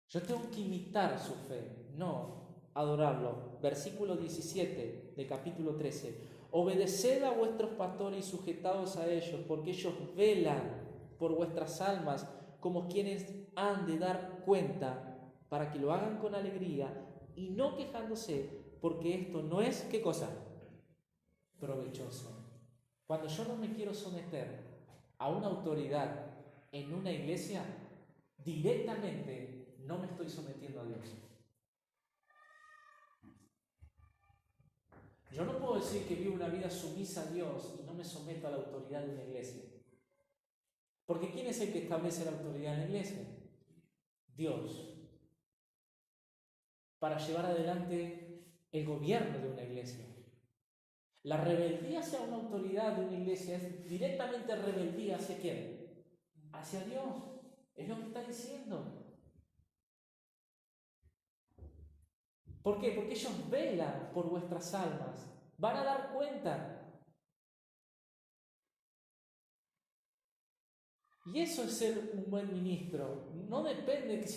Speaker 1: Yo tengo que imitar su fe, no adorarlo. Versículo 17 del capítulo 13. Obedeced a vuestros pastores y sujetaos a ellos, porque ellos velan por vuestras almas como quienes han de dar cuenta, para que lo hagan con alegría y no quejándose, porque esto no es, ¿qué cosa? Provechoso. Cuando yo no me quiero someter a una autoridad en una iglesia, directamente no me estoy sometiendo a Dios. Yo no puedo decir que vivo una vida sumisa a Dios y no me someto a la autoridad de una iglesia. Porque ¿quién es el que establece la autoridad en la iglesia? Dios. Para llevar adelante el gobierno de una iglesia. La rebeldía hacia una autoridad de una iglesia es directamente rebeldía hacia quién? Hacia Dios. Es lo que está diciendo. ¿Por qué? Porque ellos velan por vuestras almas. Van a dar cuenta. Y eso es ser un buen ministro. No depende que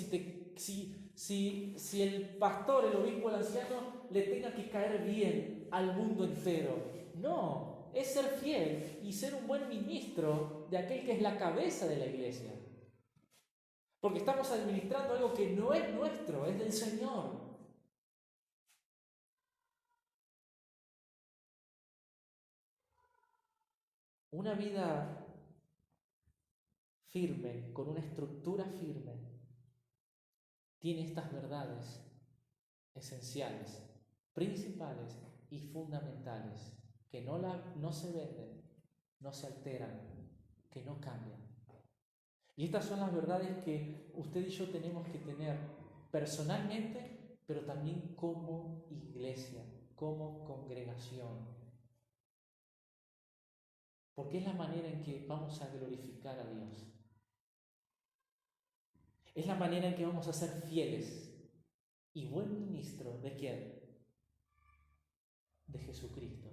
Speaker 1: si el pastor, el obispo, el anciano le tenga que caer bien al mundo entero. No, es ser fiel y ser un buen ministro de aquel que es la cabeza de la iglesia. Porque estamos administrando algo que no es nuestro, es del Señor. Una vida firme, con una estructura firme, tiene estas verdades esenciales, principales y fundamentales, que no se venden, no se alteran, que no cambian. Y estas son las verdades que usted y yo tenemos que tener personalmente, pero también como iglesia, como congregación. Porque es la manera en que vamos a glorificar a Dios. Es la manera en que vamos a ser fieles y buen ministro ¿de quién? De Jesucristo.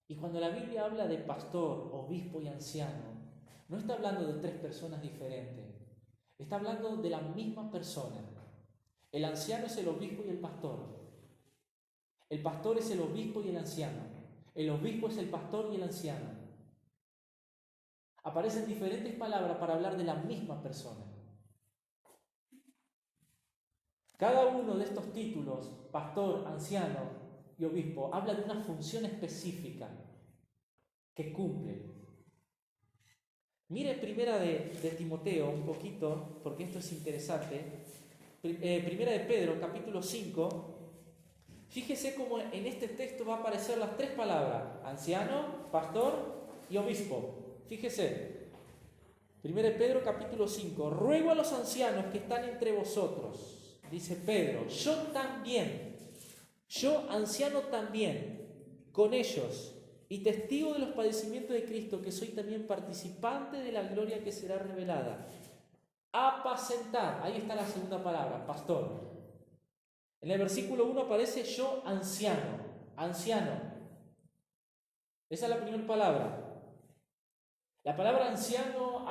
Speaker 1: Y cuando la Biblia habla de pastor, obispo y anciano, no está hablando de tres personas diferentes. Está hablando de la misma persona. El anciano es el obispo y el pastor. El pastor es el obispo y el anciano. El obispo es el pastor y el anciano. Aparecen diferentes palabras para hablar de la misma persona. Cada uno de estos títulos, pastor, anciano y obispo, habla de una función específica que cumple. Mire primera de Timoteo un poquito, porque esto es interesante. Primera de Pedro, capítulo 5. Fíjese cómo en este texto va a aparecer las tres palabras: anciano, pastor y obispo. Fíjese. Primera de Pedro, capítulo 5. Ruego a los ancianos que están entre vosotros, dice Pedro, yo anciano también, con ellos, y testigo de los padecimientos de Cristo, que soy también participante de la gloria que será revelada. Apacentar, ahí está la segunda palabra, pastor. En el versículo 1 aparece yo anciano, anciano. Esa es la primera palabra. La palabra anciano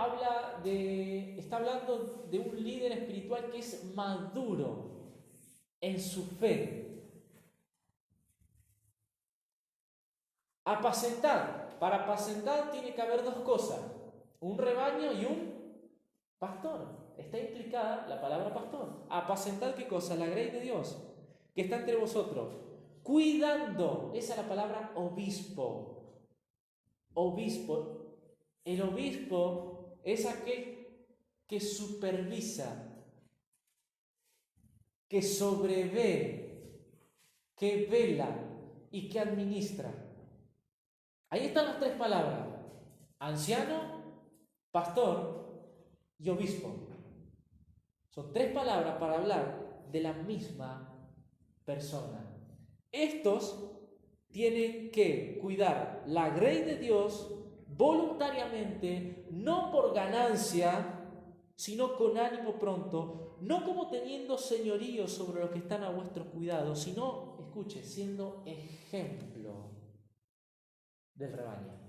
Speaker 1: está hablando de un líder espiritual que es maduro en su fe. Apacentar. Para apacentar tiene que haber dos cosas: un rebaño y un pastor. Está implicada la palabra pastor. Apacentar, ¿qué cosa? La grey de Dios que está entre vosotros, cuidando. Esa es la palabra obispo. Obispo. El obispo es aquel que supervisa, que sobrevé, que vela y que administra. Ahí están las tres palabras: anciano, pastor y obispo. Son tres palabras para hablar de la misma persona. Estos tienen que cuidar la grey de Dios voluntariamente, no por ganancia, sino con ánimo pronto, no como teniendo señorío sobre los que están a vuestro cuidado, sino, escuche, siendo ejemplo del rebaño,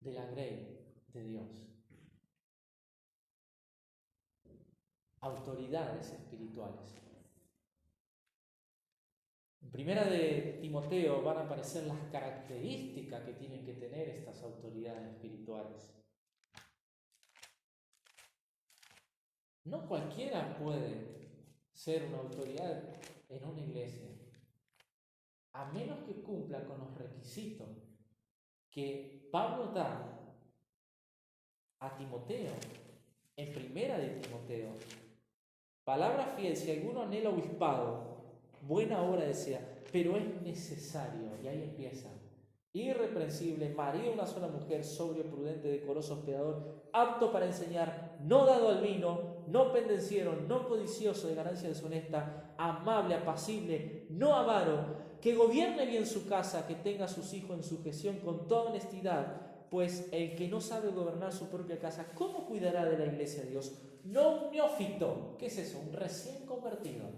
Speaker 1: de la grey de Dios. Autoridades espirituales. En primera de Timoteo van a aparecer las características que tienen que tener estas autoridades espirituales. No cualquiera puede ser una autoridad en una iglesia, a menos que cumpla con los requisitos que Pablo da a Timoteo, en primera de Timoteo. Palabra fiel: si alguno anhela obispado, buena obra desea, pero es necesario, y ahí empieza: irreprensible, marido de una sola mujer, sobrio, prudente, decoroso, hospedador, apto para enseñar, no dado al vino, no pendenciero, no codicioso de ganancia deshonesta, amable, apacible, no avaro, que gobierne bien su casa, que tenga a sus hijos en sujeción con toda honestidad. Pues el que no sabe gobernar su propia casa, ¿cómo cuidará de la iglesia de Dios? No un neófito. ¿Qué es eso? Un recién convertido.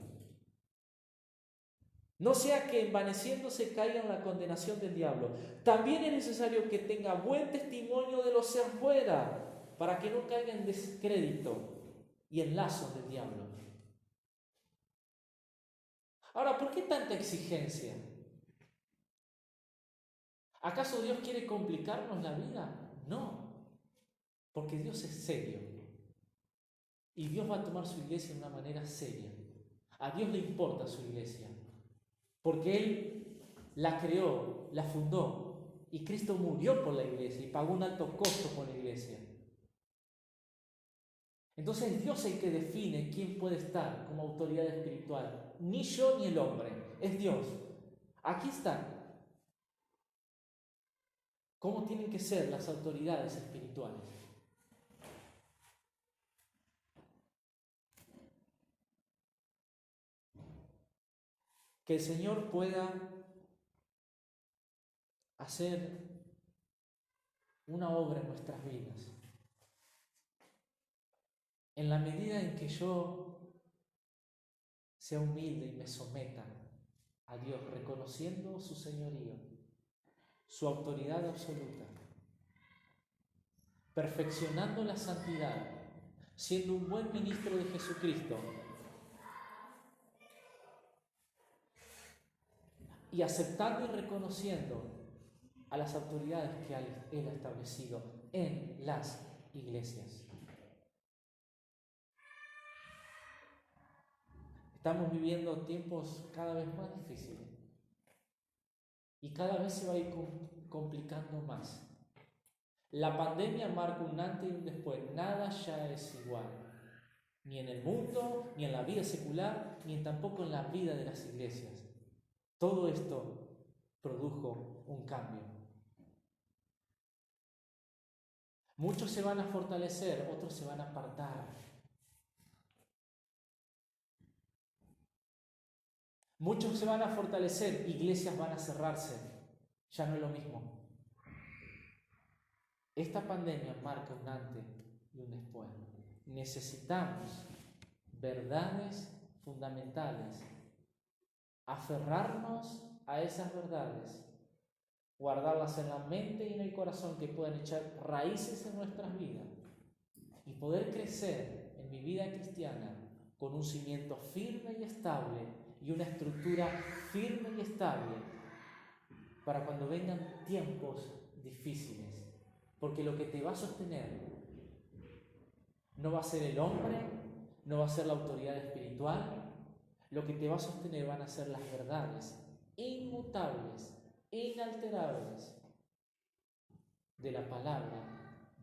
Speaker 1: No sea que envaneciéndose caiga en la condenación del diablo. También es necesario que tenga buen testimonio de los de afuera, para que no caiga en descrédito y en lazos del diablo. Ahora, ¿por qué tanta exigencia? ¿Acaso Dios quiere complicarnos la vida? No, porque Dios es serio. Y Dios va a tomar su iglesia de una manera seria. A Dios le importa su iglesia, porque Él la creó, la fundó, y Cristo murió por la iglesia y pagó un alto costo por la iglesia. Entonces Dios es el que define quién puede estar como autoridad espiritual. Ni yo ni el hombre, es Dios. Aquí está cómo tienen que ser las autoridades espirituales. Que el Señor pueda hacer una obra en nuestras vidas. En la medida en que yo sea humilde y me someta a Dios, reconociendo su señorío, su autoridad absoluta, perfeccionando la santidad, siendo un buen ministro de Jesucristo y aceptando y reconociendo a las autoridades que Él ha establecido en las iglesias. Estamos viviendo tiempos cada vez más difíciles y cada vez se va a ir complicando más. La pandemia marca un antes y un después. Nada ya es igual, ni en el mundo, ni en la vida secular, ni tampoco en la vida de las iglesias. Todo esto produjo un cambio. Muchos se van a fortalecer, otros se van a apartar. Muchos se van a fortalecer, iglesias van a cerrarse. Ya no es lo mismo. Esta pandemia marca un antes y un después. Necesitamos verdades fundamentales, aferrarnos a esas verdades, guardarlas en la mente y en el corazón, que puedan echar raíces en nuestras vidas y poder crecer en mi vida cristiana con un cimiento firme y estable y una estructura firme y estable para cuando vengan tiempos difíciles. Porque lo que te va a sostener no va a ser el hombre, no va a ser la autoridad espiritual. Lo que te va a sostener van a ser las verdades inmutables, inalterables de la palabra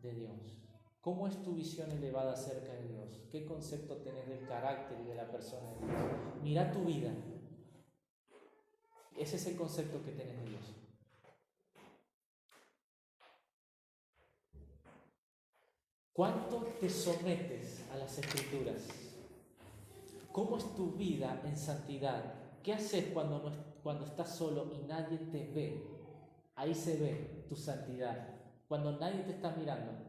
Speaker 1: de Dios. ¿Cómo es tu visión elevada acerca de Dios? ¿Qué concepto tenés del carácter y de la persona de Dios? Mira tu vida. Ese es el concepto que tenés de Dios. ¿Cuánto te sometes a las Escrituras? ¿Cómo es tu vida en santidad? ¿Qué haces cuando estás solo y nadie te ve? Ahí se ve tu santidad. Cuando nadie te está mirando.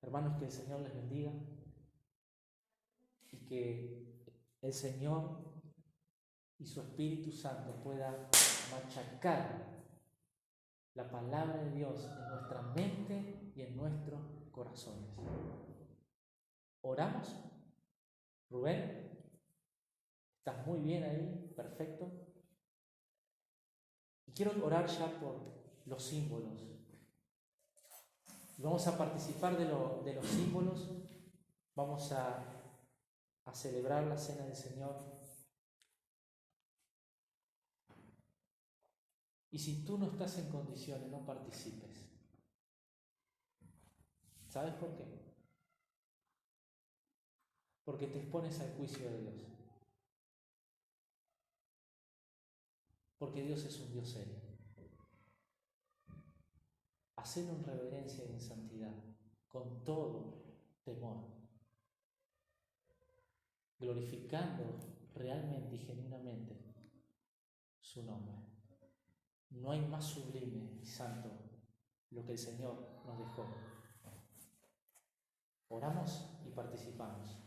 Speaker 1: Hermanos, que el Señor les bendiga y que el Señor y su Espíritu Santo pueda machacar la palabra de Dios en nuestra mente y en nuestros corazones. ¿Oramos? Rubén, ¿estás muy bien ahí? Perfecto. Y quiero orar ya por los símbolos. Vamos a participar de los símbolos. Vamos a celebrar la cena del Señor. Y si tú no estás en condiciones, no participes. ¿Sabes por qué? Porque te expones al juicio de Dios. Porque Dios es un Dios serio. Hacelo en reverencia y en santidad, con todo temor, glorificando realmente y genuinamente su nombre. No hay más sublime y santo lo que el Señor nos dejó. Oramos y participamos.